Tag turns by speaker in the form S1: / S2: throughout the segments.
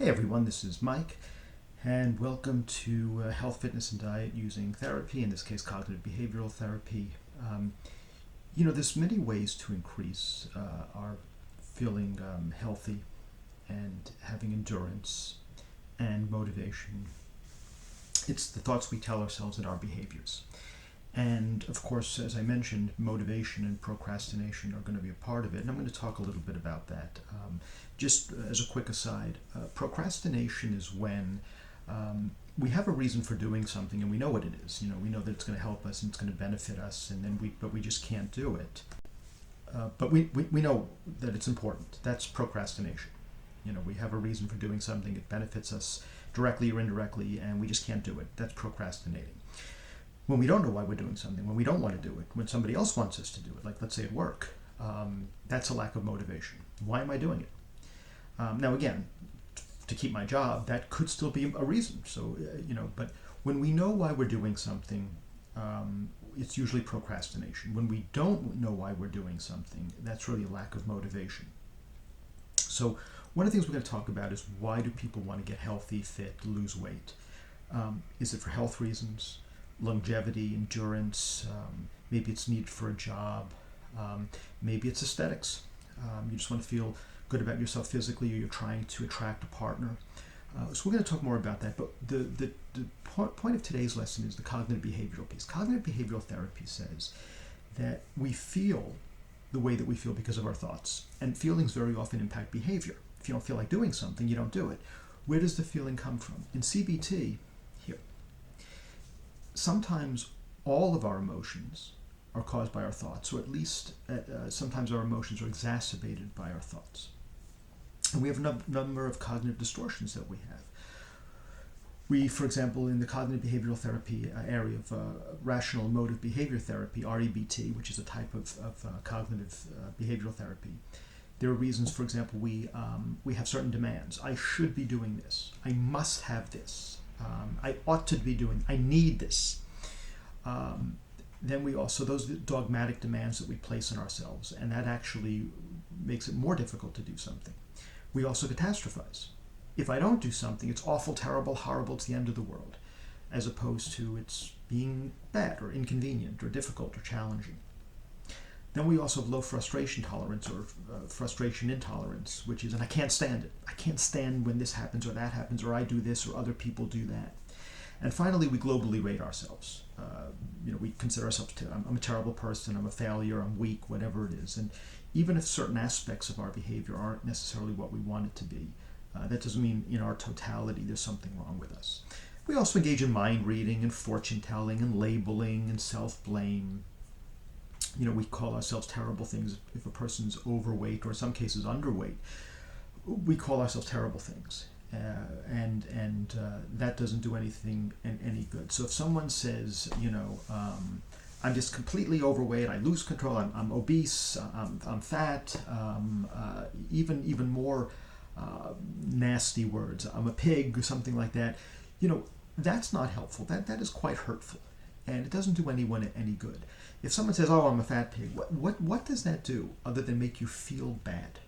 S1: Hey everyone, this is Mike, and welcome to Health, Fitness, and Diet using therapy, in this case cognitive behavioral therapy. There's many ways to increase our feeling healthy and having endurance and motivation. It's the thoughts we tell ourselves and our behaviors. And of course, as I mentioned, motivation and procrastination are going to be a part of it, and I'm going to talk a little bit about that. Just as a quick aside, procrastination is when we have a reason for doing something and we know what it is. We know that it's going to help us and it's going to benefit us, but we just can't do it. But we know that it's important. That's procrastination. We have a reason for doing something, it benefits us directly or indirectly, and we just can't do it. That's procrastinating. When we don't know why we're doing something, when we don't want to do it, when somebody else wants us to do it, like let's say at work, that's a lack of motivation. Why am I doing it? Now again, to keep my job, that could still be a reason. So, but when we know why we're doing something, it's usually procrastination. When we don't know why we're doing something, that's really a lack of motivation. So one of the things we're going to talk about is, why do people want to get healthy, fit, lose weight? Is it for health reasons? Longevity, endurance, maybe it's needed for a job, maybe it's aesthetics. You just want to feel good about yourself physically, or you're trying to attract a partner. So we're going to talk more about that, but the point of today's lesson is the cognitive behavioral piece. Cognitive behavioral therapy says that we feel the way that we feel because of our thoughts, and feelings very often impact behavior. If you don't feel like doing something, you don't do it. Where does the feeling come from? In CBT, sometimes all of our emotions are caused by our thoughts, or at least sometimes our emotions are exacerbated by our thoughts. And we have a number of cognitive distortions that we have. We, for example, in the cognitive behavioral therapy area of Rational-Emotive-Behavior therapy, REBT, which is a type of cognitive behavioral therapy, there are reasons. For example, we have certain demands. I should be doing this. I must have this. I ought to be doing, I need this. Then we also, those dogmatic demands that we place on ourselves, and that actually makes it more difficult to do something. We also catastrophize. If I don't do something, it's awful, terrible, horrible, it's the end of the world, as opposed to it's being bad or inconvenient or difficult or challenging. Then we also have low frustration tolerance, or frustration intolerance, which is, and I can't stand it. I can't stand when this happens or that happens, or I do this or other people do that. And finally, we globally rate ourselves. We consider ourselves, I'm a terrible person, I'm a failure, I'm weak, whatever it is. And even if certain aspects of our behavior aren't necessarily what we want it to be, that doesn't mean in our totality there's something wrong with us. We also engage in mind reading and fortune telling and labeling and self-blame. We call ourselves terrible things. If a person's overweight, or in some cases underweight, we call ourselves terrible things, and that doesn't do anything any good. So if someone says, I'm just completely overweight, I lose control, I'm obese, I'm fat, even more nasty words, I'm a pig, or something like that, that's not helpful. That is quite hurtful, and it doesn't do anyone any good. If someone says, "Oh, I'm a fat pig," what does that do other than make you feel bad?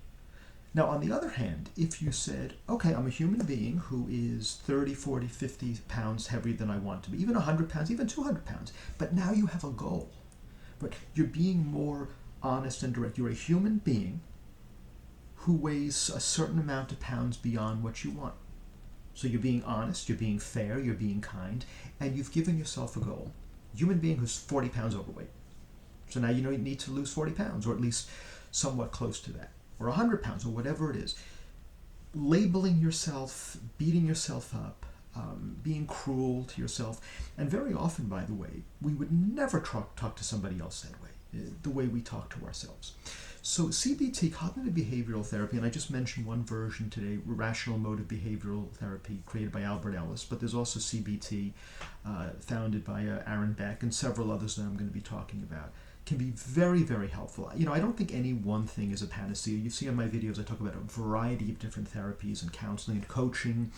S1: Now, on the other hand, if you said, "Okay, I'm a human being who is 30, 40, 50 pounds heavier than I want to be, even 100 pounds, even 200 pounds, but now you have a goal." But you're being more honest and direct. You're a human being who weighs a certain amount of pounds beyond what you want. So you're being honest, you're being fair, you're being kind, and you've given yourself a goal. Human being who's 40 pounds overweight. So now you need to lose 40 pounds, or at least somewhat close to that, or 100 pounds, or whatever it is. Labeling yourself, beating yourself up, being cruel to yourself. And very often, by the way, we would never talk to somebody else that way, the way we talk to ourselves. So CBT, cognitive behavioral therapy, and I just mentioned one version today, Rational-Emotive-Behavioral Therapy, created by Albert Ellis, but there's also CBT, founded by Aaron Beck, and several others that I'm going to be talking about, can be very, very helpful. I don't think any one thing is a panacea. You see in my videos, I talk about a variety of different therapies and counseling and coaching.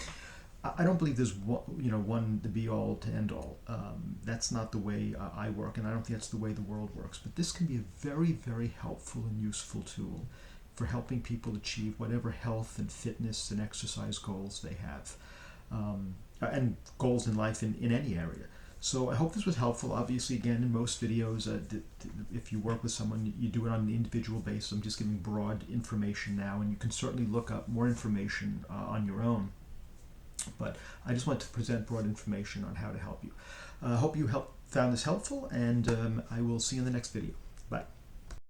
S1: I don't believe there's one the be-all to end-all. That's not the way I work, and I don't think that's the way the world works. But this can be a very, very helpful and useful tool for helping people achieve whatever health and fitness and exercise goals they have, and goals in life in any area. So I hope this was helpful. Obviously, again, in most videos, if you work with someone, you do it on an individual basis. I'm just giving broad information now, and you can certainly look up more information on your own. But I just want to present broad information on how to help you. I hope you found this helpful, and I will see you in the next video.